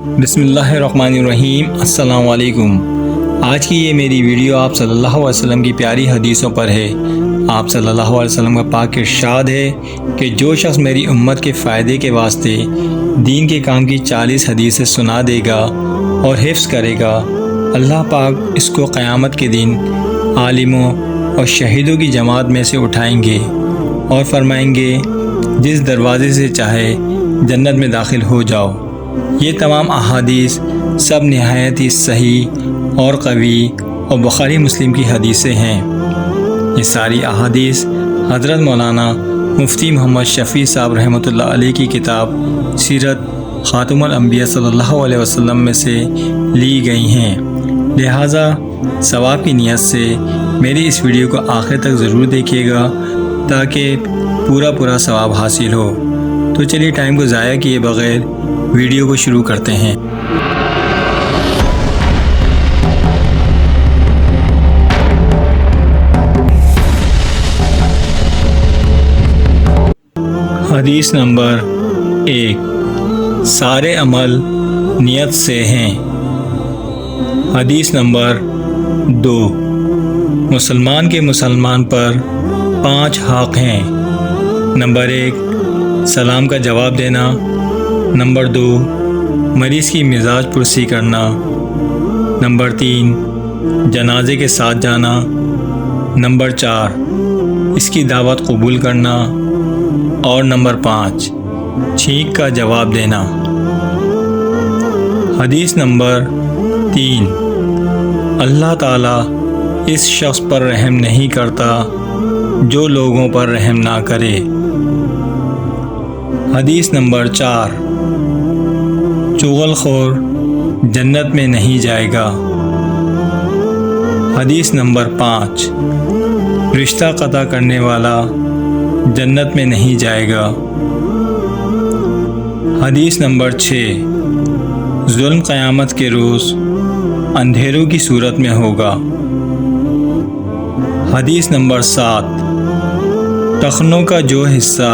بسم اللہ الرحمن الرحیم۔ السلام علیکم۔ آج کی یہ میری ویڈیو آپ صلی اللہ علیہ وسلم کی پیاری حدیثوں پر ہے۔ آپ صلی اللہ علیہ وسلم کا پاک ارشاد ہے کہ جو شخص میری امت کے فائدے کے واسطے دین کے کام کی 40 حدیثیں سنا دے گا اور حفظ کرے گا، اللہ پاک اس کو قیامت کے دن عالموں اور شہیدوں کی جماعت میں سے اٹھائیں گے اور فرمائیں گے جس دروازے سے چاہے جنت میں داخل ہو جاؤ۔ یہ تمام احادیث سب نہایت ہی صحیح اور قوی اور بخاری مسلم کی حدیثیں ہیں۔ یہ ساری احادیث حضرت مولانا مفتی محمد شفیع صاحب رحمۃ اللہ علیہ کی کتاب سیرت خاتم الانبیاء صلی اللہ علیہ وسلم میں سے لی گئی ہیں، لہٰذا ثواب کی نیت سے میری اس ویڈیو کو آخر تک ضرور دیکھیے گا تاکہ پورا ثواب حاصل ہو۔ تو چلیے ٹائم کو ضائع کیے بغیر ویڈیو کو شروع کرتے ہیں۔ حدیث نمبر 1، سارے عمل نیت سے ہیں۔ حدیث نمبر 2، مسلمان کے مسلمان پر 5 حق ہیں۔ نمبر 1، سلام کا جواب دینا۔ نمبر 2، مریض کی مزاج پرسی کرنا۔ نمبر 3، جنازے کے ساتھ جانا۔ نمبر 4، اس کی دعوت قبول کرنا۔ اور نمبر 5، چھینک کا جواب دینا۔ حدیث نمبر 3، اللہ تعالیٰ اس شخص پر رحم نہیں کرتا جو لوگوں پر رحم نہ کرے۔ حدیث نمبر 4، چغل خور جنت میں نہیں جائے گا۔ حدیث نمبر 5، رشتہ قطع کرنے والا جنت میں نہیں جائے گا۔ حدیث نمبر 6، ظلم قیامت کے روز اندھیروں کی صورت میں ہوگا۔ حدیث نمبر 7، ٹخنوں کا جو حصہ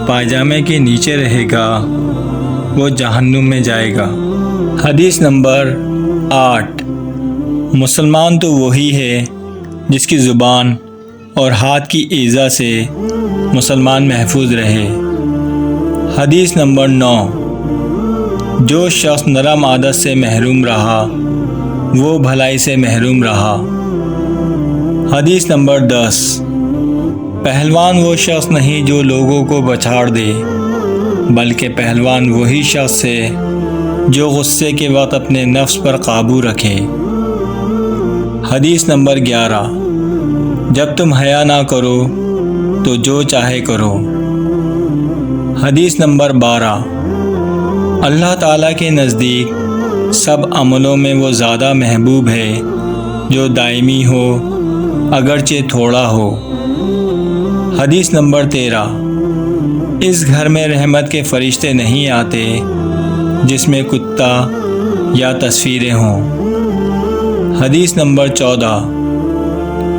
پائجامے کے نیچے رہے گا وہ جہنم میں جائے گا۔ حدیث نمبر 8، مسلمان تو وہی ہے جس کی زبان اور ہاتھ کی ایذا سے مسلمان محفوظ رہے۔ حدیث نمبر 9، جو شخص نرم عادت سے محروم رہا وہ بھلائی سے محروم رہا۔ حدیث نمبر 10، پہلوان وہ شخص نہیں جو لوگوں کو بچھاڑ دے، بلکہ پہلوان وہی شخص ہے جو غصے کے وقت اپنے نفس پر قابو رکھے۔ حدیث نمبر 11، جب تم حیا نہ کرو تو جو چاہے کرو۔ حدیث نمبر 12، اللہ تعالیٰ کے نزدیک سب عملوں میں وہ زیادہ محبوب ہے جو دائمی ہو اگرچہ تھوڑا ہو۔ حدیث نمبر 13، اس گھر میں رحمت کے فرشتے نہیں آتے جس میں کتا یا تصویریں ہوں۔ حدیث نمبر 14،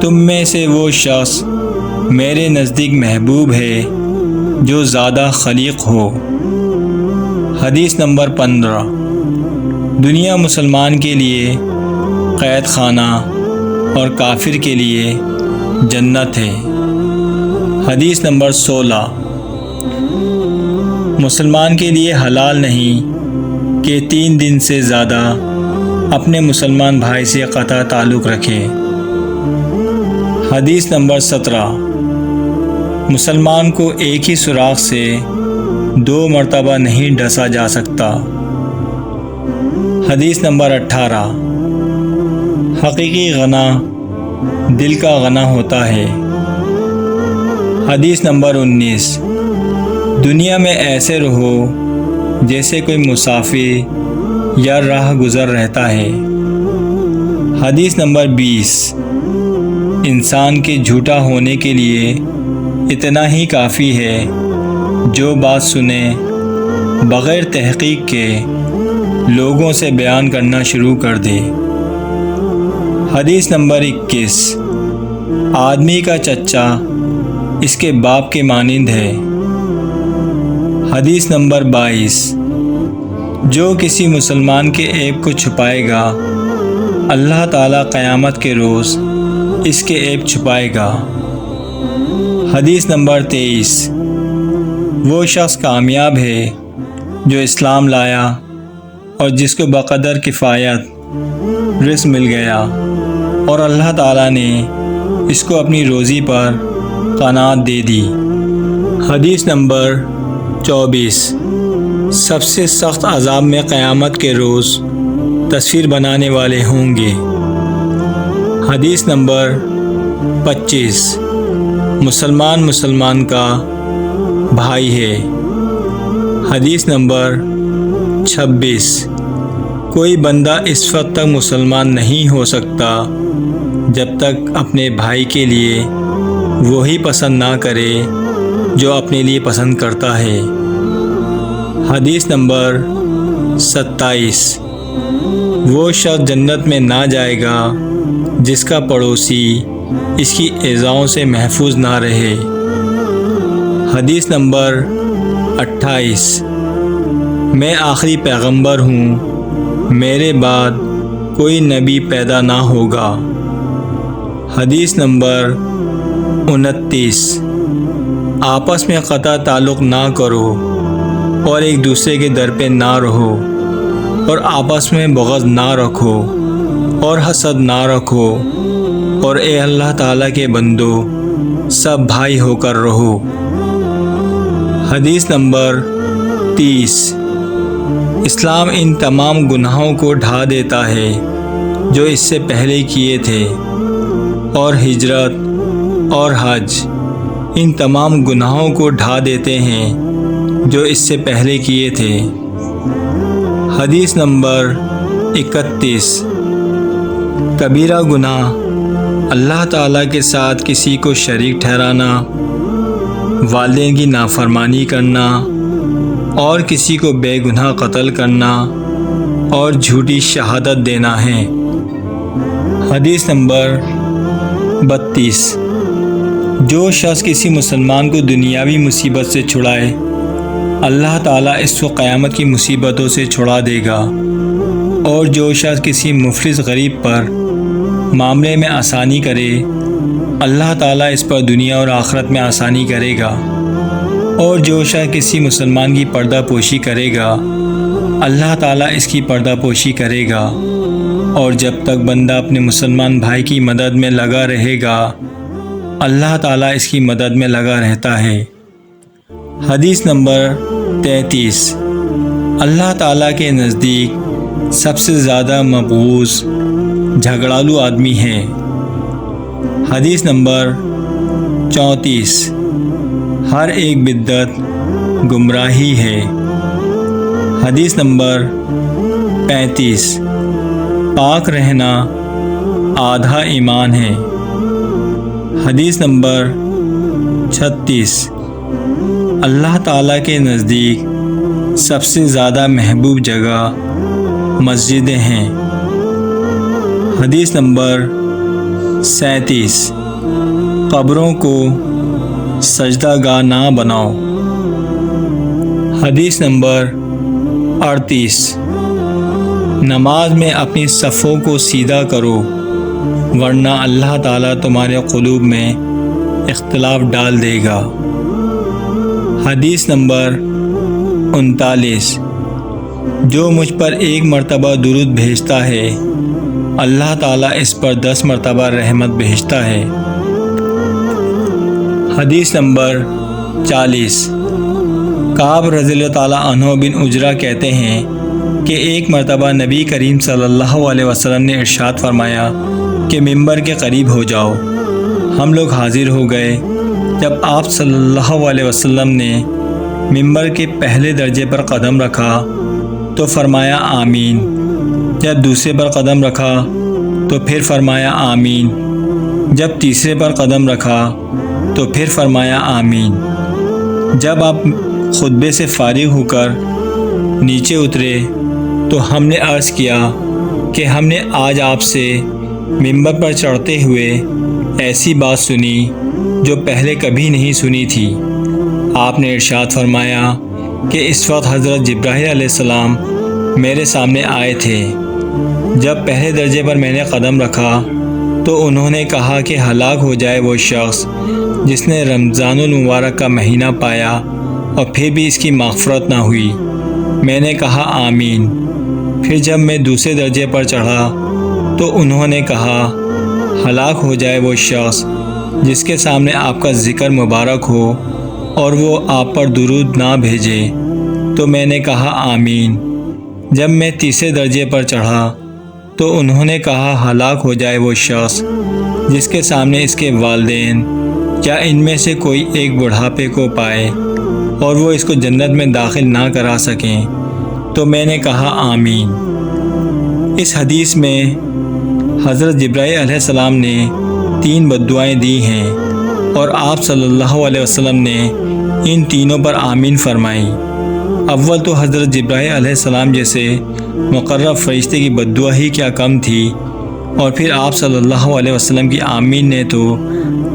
تم میں سے وہ شخص میرے نزدیک محبوب ہے جو زیادہ خلیق ہو۔ حدیث نمبر 15، دنیا مسلمان کے لیے قید خانہ اور کافر کے لیے جنت ہے۔ حدیث نمبر 16، مسلمان کے لیے حلال نہیں کہ 3 دن سے زیادہ اپنے مسلمان بھائی سے قطع تعلق رکھے۔ حدیث نمبر 17، مسلمان کو ایک ہی سوراخ سے 2 مرتبہ نہیں ڈسا جا سکتا۔ حدیث نمبر 18، حقیقی غنا دل کا غنا ہوتا ہے۔ حدیث نمبر 19، دنیا میں ایسے رہو جیسے کوئی مسافر یا راہ گزر رہتا ہے۔ حدیث نمبر 20، انسان کے جھوٹا ہونے کے لیے اتنا ہی کافی ہے جو بات سنے بغیر تحقیق کے لوگوں سے بیان کرنا شروع کر دے۔ حدیث نمبر 21، آدمی کا چچا اس کے باپ کے مانند ہے۔ حدیث نمبر 22، جو کسی مسلمان کے عیب کو چھپائے گا اللہ تعالیٰ قیامت کے روز اس کے عیب چھپائے گا۔ حدیث نمبر 23۔ وہ شخص کامیاب ہے جو اسلام لایا اور جس کو بقدر کفایت رزق مل گیا اور اللہ تعالیٰ نے اس کو اپنی روزی پر قناعت دے دی۔ حدیث نمبر 24۔ سب سے سخت عذاب میں قیامت کے روز تصویر بنانے والے ہوں گے۔ حدیث نمبر 25۔ مسلمان کا بھائی ہے۔ حدیث نمبر 26۔ کوئی بندہ اس وقت تک مسلمان نہیں ہو سکتا جب تک اپنے بھائی کے لیے وہی پسند نہ کرے جو اپنے لیے پسند کرتا ہے۔ حدیث نمبر 27۔ وہ شخص جنت میں نہ جائے گا جس کا پڑوسی اس کی ایذاؤں سے محفوظ نہ رہے۔ حدیث نمبر 28۔ میں آخری پیغمبر ہوں، میرے بعد کوئی نبی پیدا نہ ہوگا۔ حدیث نمبر 29۔ آپس میں قطع تعلق نہ کرو اور ایک دوسرے کے در پہ نہ رہو اور آپس میں بغض نہ رکھو اور حسد نہ رکھو اور اے اللہ تعالیٰ کے بندو سب بھائی ہو کر رہو۔ حدیث نمبر 30۔ اسلام ان تمام گناہوں کو ڈھا دیتا ہے جو اس سے پہلے کیے تھے، اور ہجرت اور حج ان تمام گناہوں کو ڈھا دیتے ہیں جو اس سے پہلے کیے تھے۔ حدیث نمبر 31۔ کبیرہ گناہ اللہ تعالیٰ کے ساتھ کسی کو شریک ٹھہرانا، والدین کی نافرمانی کرنا اور کسی کو بے گناہ قتل کرنا اور جھوٹی شہادت دینا ہے۔ حدیث نمبر 32۔ جو شخص کسی مسلمان کو دنیاوی مصیبت سے چھڑائے اللہ تعالیٰ اس کو قیامت کی مصیبتوں سے چھڑا دے گا، اور جو شخص کسی مفلس غریب پر معاملے میں آسانی کرے اللہ تعالیٰ اس پر دنیا اور آخرت میں آسانی کرے گا، اور جو شخص کسی مسلمان کی پردہ پوشی کرے گا اللہ تعالیٰ اس کی پردہ پوشی کرے گا، اور جب تک بندہ اپنے مسلمان بھائی کی مدد میں لگا رہے گا اللہ تعالیٰ اس کی مدد میں لگا رہتا ہے۔ حدیث نمبر 33۔ اللہ تعالیٰ کے نزدیک سب سے زیادہ مبغوض جھگڑالو آدمی ہے۔ حدیث نمبر 34۔ ہر ایک بدعت گمراہی ہے۔ حدیث نمبر 35۔ پاک رہنا آدھا ایمان ہے۔ حدیث نمبر 36۔ اللہ تعالیٰ کے نزدیک سب سے زیادہ محبوب جگہ مسجدیں ہیں۔ حدیث نمبر 37۔ قبروں کو سجدہ گاہ نہ بناؤ۔ حدیث نمبر 38۔ نماز میں اپنی صفوں کو سیدھا کرو ورنہ اللہ تعالیٰ تمہارے قلوب میں اختلاف ڈال دے گا۔ حدیث نمبر 39۔ جو مجھ پر ایک مرتبہ درود بھیجتا ہے اللہ تعالیٰ اس پر 10 مرتبہ رحمت بھیجتا ہے۔ حدیث نمبر 40۔ کعب رضی اللہ تعالیٰ عنہ بن عجرہ کہتے ہیں کہ ایک مرتبہ نبی کریم صلی اللہ علیہ وسلم نے ارشاد فرمایا کہ ممبر کے قریب ہو جاؤ۔ ہم لوگ حاضر ہو گئے۔ جب آپ صلی اللہ علیہ وسلم نے ممبر کے پہلے درجے پر قدم رکھا تو فرمایا آمین، جب دوسرے پر قدم رکھا تو پھر فرمایا آمین، جب تیسرے پر قدم رکھا تو پھر فرمایا آمین۔ جب آپ خطبے سے فارغ ہو کر نیچے اترے تو ہم نے عرض کیا کہ ہم نے آج آپ سے ممبر پر چڑھتے ہوئے ایسی بات سنی جو پہلے کبھی نہیں سنی تھی۔ آپ نے ارشاد فرمایا کہ اس وقت حضرت جبرائیل علیہ السلام میرے سامنے آئے تھے۔ جب پہلے درجے پر میں نے قدم رکھا تو انہوں نے کہا کہ ہلاک ہو جائے وہ شخص جس نے رمضان المبارک کا مہینہ پایا اور پھر بھی اس کی مغفرت نہ ہوئی۔ میں نے کہا آمین۔ پھر جب میں دوسرے درجے پر چڑھا تو انہوں نے کہا ہلاک ہو جائے وہ شخص جس کے سامنے آپ کا ذکر مبارک ہو اور وہ آپ پر درود نہ بھیجے۔ تو میں نے کہا آمین۔ جب میں تیسرے درجے پر چڑھا تو انہوں نے کہا ہلاک ہو جائے وہ شخص جس کے سامنے اس کے والدین یا ان میں سے کوئی ایک بڑھاپے کو پائے اور وہ اس کو جنت میں داخل نہ کرا سکیں۔ تو میں نے کہا آمین۔ اس حدیث میں حضرت جبرائیل علیہ السلام نے 3 بددعائیں دی ہیں اور آپ صلی اللہ علیہ وسلم نے ان تینوں پر آمین فرمائی۔ اول تو حضرت جبرائیل علیہ السلام جیسے مقرب فرشتے کی بددعا ہی کیا کم تھی، اور پھر آپ صلی اللہ علیہ وسلم کی آمین نے تو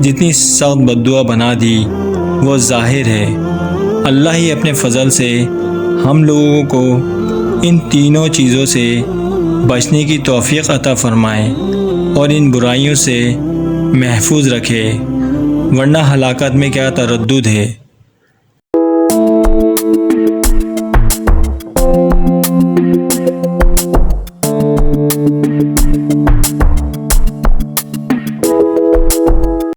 جتنی سخت بددعا بنا دی وہ ظاہر ہے۔ اللہ ہی اپنے فضل سے ہم لوگوں کو ان تینوں چیزوں سے بچنے کی توفیق عطا فرمائے اور ان برائیوں سے محفوظ رکھے، ورنہ ہلاکت میں کیا تردد ہے۔